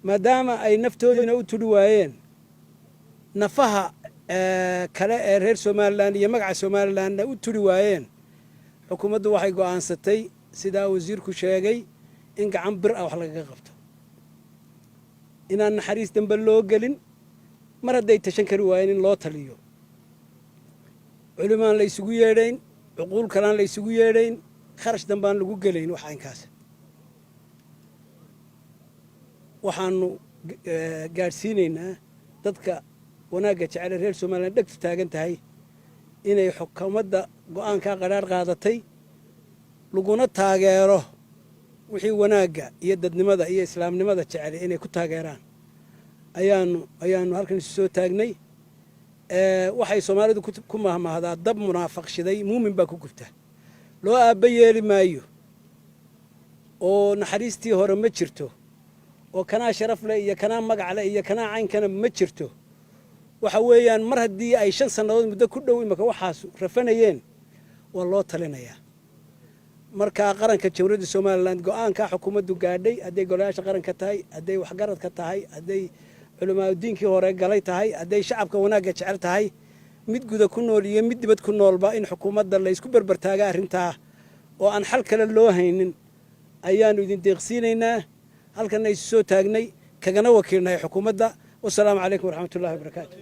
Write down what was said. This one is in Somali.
maadaama ay naftoodina u tuli waayeen nafaha kale ee reer Somaliland iyo magaca Somalilandna u tuli waayeen xukuumaddu waxay go'aansatay sida wasiirku sheegay in gacan bir ah wax laga qabto inaan naxariis dambe loo gelin mar hadday tashan kari waayeen in loo taliyo culimaan la isugu yeedhayn cuquul kalaan la isugu yeedhayn kharash dambaan lagu gelayn wax aynkaas waxaanu gaarsiinaynaa dadka wanaagga jecel reer Somaliland dhagtu taagan tahay inay xukuumadda go'aanka qaraar qaadatay laguna taageero wixii wanaagga iyo dadnimada iyo islaamnimada jecel inay ku taageeraan ayaanu halkan soo taagnay waxay Soomaalidu ku mahmahdaa dab munaafiq shiday muumin baa ku gubta loo aaba yeeli maayo oo naxariistii hore ma jirto oo kana sharaf leh iyo kana magac leh iyo kana caynkana ma jirto waxa weeyaan mar haddii ay 5 sanadood muddo ku dhow imaka waxaas rafanayeen waa loo talinayaa marka qaranka Jamhuuriyadda Somaliland go'aanka xukuumaddu gaadhay haday golayaasha qaranka tahay haday waxgaradka tahay haday culimada diinkii hore galay tahay haday shacabka wanaagga jecel tahay mid guda ku nool iyo mid dibad ku noolba in xukuumadda la isku barbartaaga arrintaa oo aan xal kale loo haynin ayaanu idin deeqsiinaynaa halkan ay soo taagnay kagana wakiilnay xukuumadda. والسلام عليكم ورحمة الله وبركاته.